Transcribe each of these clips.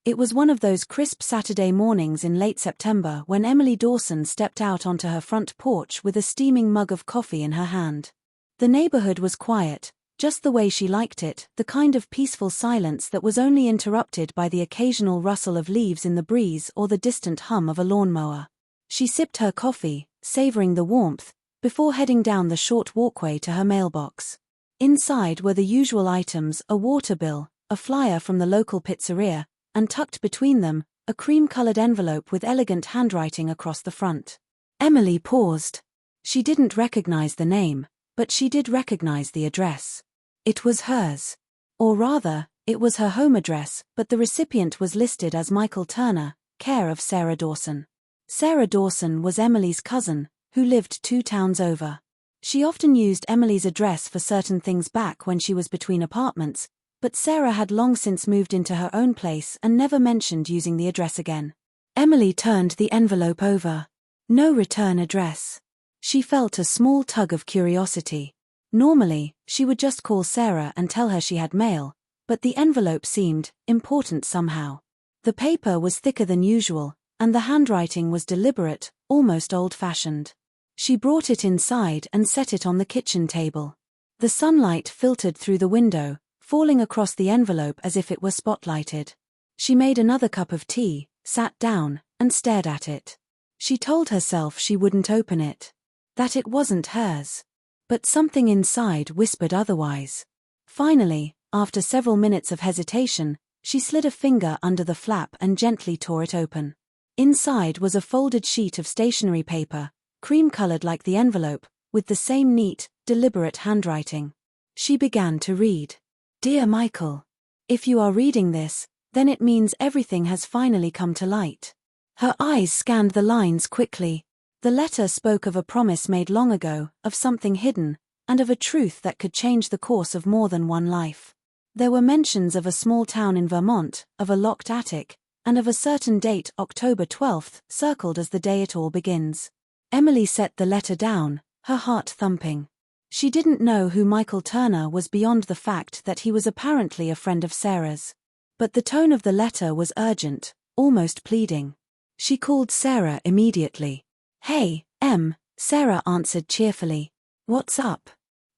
It was one of those crisp Saturday mornings in late September when Emily Dawson stepped out onto her front porch with a steaming mug of coffee in her hand. The neighborhood was quiet, just the way she liked it, the kind of peaceful silence that was only interrupted by the occasional rustle of leaves in the breeze or the distant hum of a lawnmower. She sipped her coffee, savoring the warmth, before heading down the short walkway to her mailbox. Inside were the usual items: a water bill, a flyer from the local pizzeria, and tucked between them, a cream-colored envelope with elegant handwriting across the front. Emily paused. She didn't recognize the name, but she did recognize the address. It was hers. Or rather, it was her home address, but the recipient was listed as Michael Turner, care of Sarah Dawson. Sarah Dawson was Emily's cousin, who lived 2 towns over. She often used Emily's address for certain things back when she was between apartments, but Sarah had long since moved into her own place and never mentioned using the address again. Emily turned the envelope over. No return address. She felt a small tug of curiosity. Normally, she would just call Sarah and tell her she had mail, but the envelope seemed important somehow. The paper was thicker than usual, and the handwriting was deliberate, almost old-fashioned. She brought it inside and set it on the kitchen table. The sunlight filtered through the window, falling across the envelope as if it were spotlighted. She made another cup of tea, sat down, and stared at it. She told herself she wouldn't open it. That it wasn't hers. But something inside whispered otherwise. Finally, after several minutes of hesitation, she slid a finger under the flap and gently tore it open. Inside was a folded sheet of stationery paper, cream-colored like the envelope, with the same neat, deliberate handwriting. She began to read. Dear Michael, if you are reading this, then it means everything has finally come to light. Her eyes scanned the lines quickly. The letter spoke of a promise made long ago, of something hidden, and of a truth that could change the course of more than one life. There were mentions of a small town in Vermont, of a locked attic, and of a certain date, October 12th, circled as the day it all begins. Emily set the letter down, her heart thumping. She didn't know who Michael Turner was beyond the fact that he was apparently a friend of Sarah's. But the tone of the letter was urgent, almost pleading. She called Sarah immediately. Hey, Em, Sarah answered cheerfully. What's up?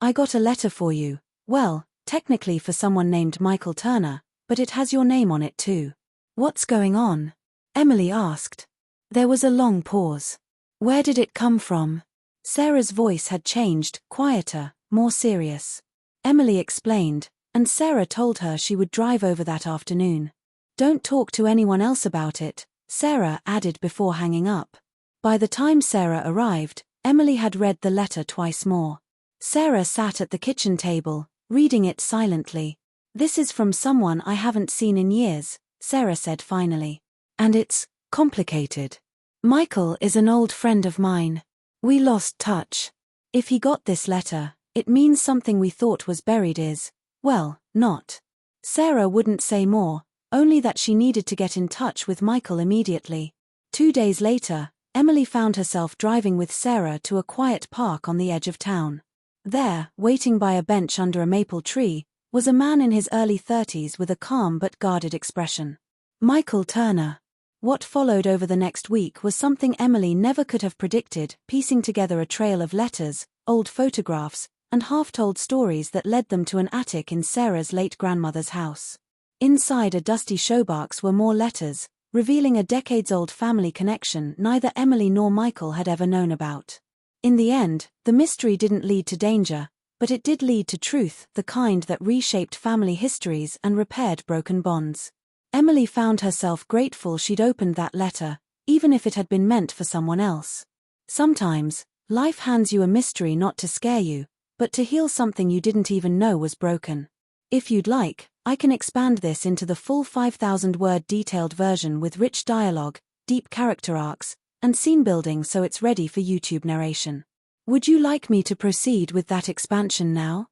I got a letter for you. Well, technically for someone named Michael Turner, but it has your name on it too. What's going on? Emily asked. There was a long pause. Where did it come from? Sarah's voice had changed, quieter, more serious. Emily explained, and Sarah told her she would drive over that afternoon. Don't talk to anyone else about it, Sarah added before hanging up. By the time Sarah arrived, Emily had read the letter twice more. Sarah sat at the kitchen table, reading it silently. This is from someone I haven't seen in years, Sarah said finally. And it's complicated. Michael is an old friend of mine. We lost touch. If he got this letter, it means something we thought was buried is, well, not. Sarah wouldn't say more, only that she needed to get in touch with Michael immediately. 2 days later, Emily found herself driving with Sarah to a quiet park on the edge of town. There, waiting by a bench under a maple tree, was a man in his early 30s with a calm but guarded expression. Michael Turner. What followed over the next week was something Emily never could have predicted, piecing together a trail of letters, old photographs, and half-told stories that led them to an attic in Sarah's late grandmother's house. Inside a dusty showbox were more letters, revealing a decades-old family connection neither Emily nor Michael had ever known about. In the end, the mystery didn't lead to danger, but it did lead to truth, the kind that reshaped family histories and repaired broken bonds. Emily found herself grateful she'd opened that letter, even if it had been meant for someone else. Sometimes, life hands you a mystery not to scare you, but to heal something you didn't even know was broken. If you'd like, I can expand this into the full 5,000-word detailed version with rich dialogue, deep character arcs, and scene building so it's ready for YouTube narration. Would you like me to proceed with that expansion now?